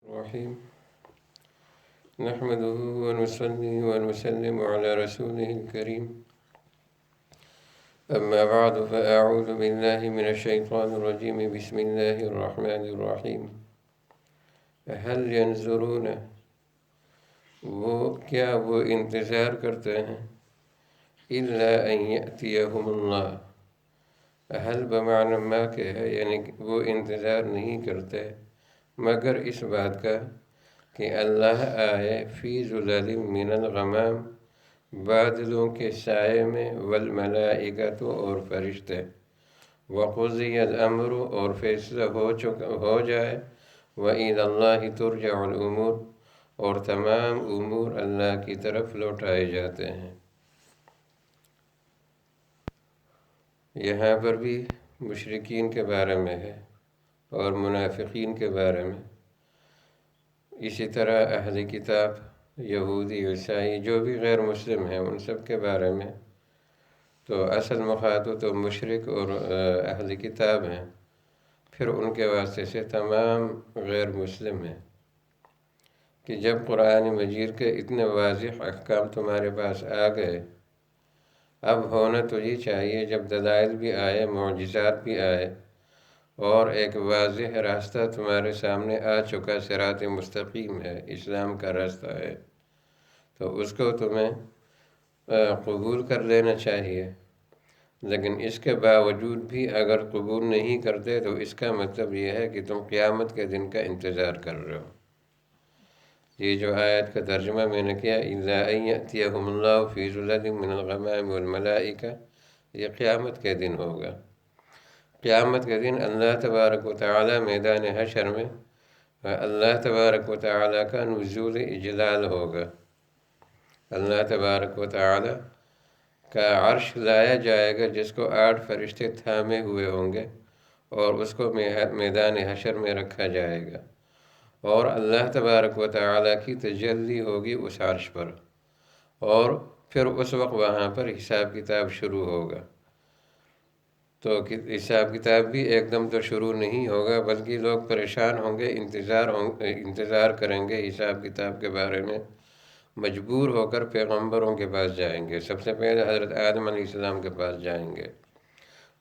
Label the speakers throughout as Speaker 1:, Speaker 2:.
Speaker 1: الرحيم نحمده ونصلي ونسلم على رسوله الكريم أما بعد فأعوذ بالله من الشيطان الرجيم بسم الله الرحمن الرحيم هل ينظرون وہ انتظار کرتے ہیں إلا أن يأتيهم الله هل بمعنى ما کہ ہے یعنی وہ انتظار نہیں کرتے مگر اس بات کا کہ اللہ آئے فی ظلال من الغمام بادلوں کے سائے میں والملائکۃ اور فرشتے وقضی الامر اور فیصلہ ہو جائے وإلی اللہ ترجع الامور اور تمام امور اللہ کی طرف لوٹائے جاتے ہیں۔ یہاں پر بھی مشرکین کے بارے میں ہے اور منافقین کے بارے میں، اسی طرح اہل کتاب یہودی عیسائی جو بھی غیر مسلم ہیں ان سب کے بارے میں۔ تو اصل مخاطب تو مشرک اور اہل کتاب ہیں، پھر ان کے واسطے سے تمام غیر مسلم ہیں کہ جب قرآن مجید کے اتنے واضح احکام تمہارے پاس آ گئے، اب ہونا تو یہ چاہیے جب دلائل بھی آئے، معجزات بھی آئے اور ایک واضح راستہ تمہارے سامنے آ چکا، صراط مستقیم ہے، اسلام کا راستہ ہے، تو اس کو تمہیں قبول کر لینا چاہیے۔ لیکن اس کے باوجود بھی اگر قبول نہیں کرتے تو اس کا مطلب یہ ہے کہ تم قیامت کے دن کا انتظار کر رہے ہو۔ یہ جو آیت کا ترجمہ میں نے کیا إِلَّا أَن يَأْتِيَهُمُ اللَّهُ فِي ظُلَلٍ مِّنَ الْغَمَامِ وَالْمَلَائِكَةِ، یہ قیامت کے دن ہوگا۔ قیامت کے دن اللہ تبارک و تعالی میدان حشر میں اللہ تبارک و تعالی کا نزول اجلال ہوگا۔ اللہ تبارک و تعالی کا عرش لایا جائے گا جس کو 8 فرشتے تھامے ہوئے ہوں گے اور اس کو میدان حشر میں رکھا جائے گا، اور اللہ تبارک و تعالی کی تجلی ہوگی اس عرش پر، اور پھر اس وقت وہاں پر حساب کتاب شروع ہوگا۔ تو حساب کتاب بھی ایک دم تو شروع نہیں ہوگا، بلکہ لوگ پریشان ہوں گے، انتظار کریں گے حساب کتاب کے بارے میں، مجبور ہو کر پیغمبروں کے پاس جائیں گے۔ سب سے پہلے حضرت آدم علیہ السلام کے پاس جائیں گے،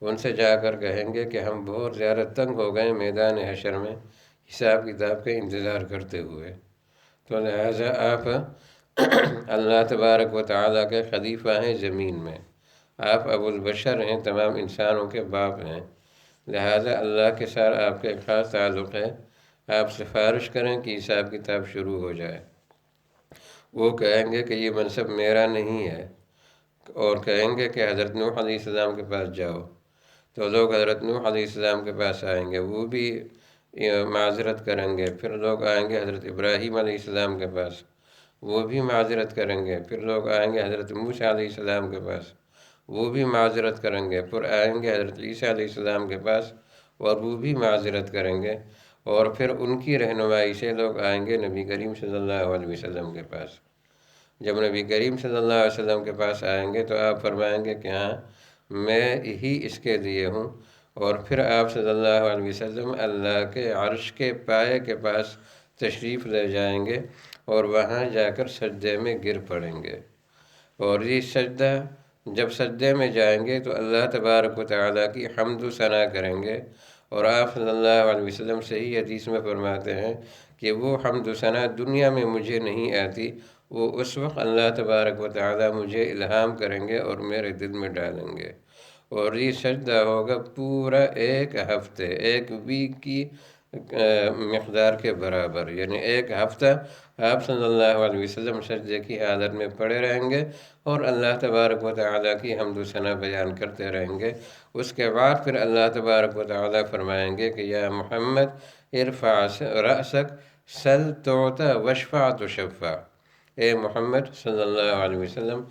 Speaker 1: ان سے جا کر کہیں گے کہ ہم بہت زیادہ تنگ ہو گئے میدان حشر میں حساب کتاب کے انتظار کرتے ہوئے، تو لہٰذا آپ اللہ تبارک و تعالیٰ کے خلیفہ ہیں زمین میں، آپ ابو البشر ہیں، تمام انسانوں کے باپ ہیں، لہٰذا اللہ کے ساتھ آپ کا ایک خاص تعلق ہے، آپ سفارش کریں کہ حساب کتاب شروع ہو جائے۔ وہ کہیں گے کہ یہ منصب میرا نہیں ہے، اور کہیں گے کہ حضرت نوح علیہ السلام کے پاس جاؤ، تو لوگ حضرت نوح علیہ السلام کے پاس آئیں گے، وہ بھی معذرت کریں گے، پھر لوگ آئیں گے حضرت ابراہیم علیہ السلام کے پاس، وہ بھی معذرت کریں گے، پھر لوگ آئیں گے حضرت موسیٰ علیہ السلام کے پاس، وہ بھی معذرت کریں گے، پھر آئیں گے حضرت عیسیٰ علیہ السلام کے پاس اور وہ بھی معذرت کریں گے، اور پھر ان کی رہنمائی سے لوگ آئیں گے نبی کریم صلی اللہ علیہ وسلم کے پاس۔ جب نبی کریم صلی اللہ علیہ وسلم کے پاس آئیں گے تو آپ فرمائیں گے کہ ہاں میں ہی اس کے لیے ہوں، اور پھر آپ صلی اللہ علیہ وسلم اللہ کے عرش کے پائے کے پاس تشریف لے جائیں گے اور وہاں جا کر سجدے میں گر پڑیں گے، اور یہ سجدہ جب سجدے میں جائیں گے تو اللہ تبارک و تعالیٰ کی حمد و ثنا کریں گے، اور آپ صلی اللہ علیہ وسلم صحیح حدیث میں فرماتے ہیں کہ وہ حمد و ثنا دنیا میں مجھے نہیں آتی، وہ اس وقت اللہ تبارک و تعالیٰ مجھے الہام کریں گے اور میرے دل میں ڈالیں گے، اور یہ سجدہ ہوگا پورا 1 ہفتے، 1 ویک کی مقدار کے برابر، یعنی 1 ہفتہ آپ صلی اللہ علیہ وسلم سجدے کی حالت میں پڑے رہیں گے اور اللہ تبارک و تعالیٰ کی حمد و ثنا بیان کرتے رہیں گے۔ اس کے بعد پھر اللہ تبارک و تعالیٰ فرمائیں گے کہ یا محمد ارفع رأسک سل تعطیٰ واشفع تشفع، اے محمد صلی اللہ علیہ وسلم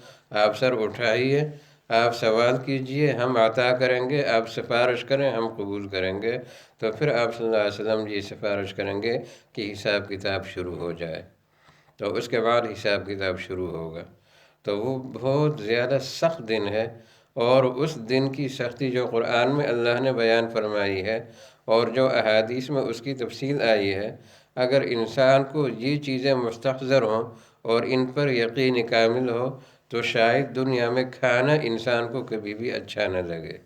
Speaker 1: آپ سر اٹھائیے، آپ سوال کیجئے ہم عطا کریں گے، آپ سفارش کریں ہم قبول کریں گے، تو پھر آپ صلی اللہ علیہ وسلم یہ سفارش کریں گے کہ حساب کتاب شروع ہو جائے، تو اس کے بعد حساب کتاب شروع ہوگا۔ تو وہ بہت زیادہ سخت دن ہے، اور اس دن کی سختی جو قرآن میں اللہ نے بیان فرمائی ہے اور جو احادیث میں اس کی تفصیل آئی ہے، اگر انسان کو یہ چیزیں مستحضر ہوں اور ان پر یقین کامل ہو تو شاید دنیا میں کھانا انسان کو کبھی بھی اچھا نہ لگے۔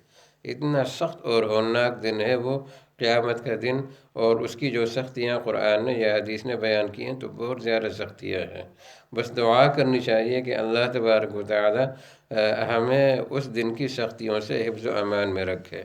Speaker 1: اتنا سخت اور ہولناک دن ہے وہ قیامت کا دن، اور اس کی جو سختیاں قرآن نے یا حدیث نے بیان کی ہیں تو بہت زیادہ سختیاں ہیں۔ بس دعا کرنی چاہیے کہ اللہ تبارک و تعالی ہمیں اس دن کی سختیوں سے حفظ و امان میں رکھے۔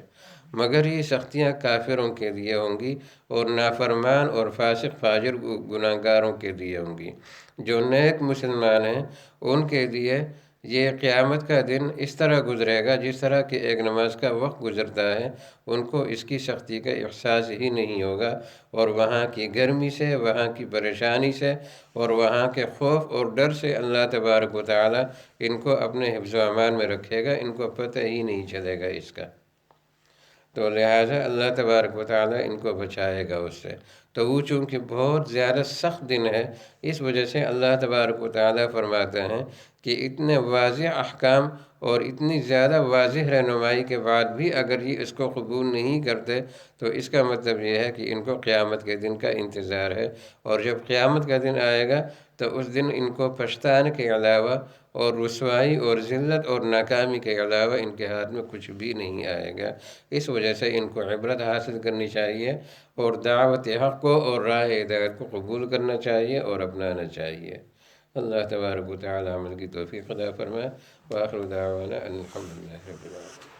Speaker 1: مگر یہ سختیاں کافروں کے لیے ہوں گی اور نافرمان اور فاسق فاجر گناہگاروں کے لیے ہوں گی۔ جو نیک مسلمان ہیں ان کے لیے یہ قیامت کا دن اس طرح گزرے گا جس طرح کہ ایک نماز کا وقت گزرتا ہے۔ ان کو اس کی سختی کا احساس ہی نہیں ہوگا، اور وہاں کی گرمی سے، وہاں کی پریشانی سے اور وہاں کے خوف اور ڈر سے اللہ تبارک و تعالی ان کو اپنے حفظ و امان میں رکھے گا، ان کو پتہ ہی نہیں چلے گا اس کا۔ تو لہٰذا اللہ تبارک و تعالی ان کو بچائے گا اس سے۔ تو وہ چونکہ بہت زیادہ سخت دن ہے، اس وجہ سے اللہ تبارک و تعالی فرماتے ہیں کہ اتنے واضح احکام اور اتنی زیادہ واضح رہنمائی کے بعد بھی اگر یہ اس کو قبول نہیں کرتے تو اس کا مطلب یہ ہے کہ ان کو قیامت کے دن کا انتظار ہے، اور جب قیامت کا دن آئے گا تو اس دن ان کو پچھتانے کے علاوہ اور رسوائی اور ذلت اور ناکامی کے علاوہ ان کے ہاتھ میں کچھ بھی نہیں آئے گا۔ اس وجہ سے ان کو عبرت حاصل کرنی چاہیے اور دعوت حق کو اور راہ ہدایت کو قبول کرنا چاہیے اور اپنانا چاہیے۔ اللہ تبارک و تعالی عمل کی توفیق عطا فرمائے۔ وآخر دعوانا ان الحمد للہ رب العالمین۔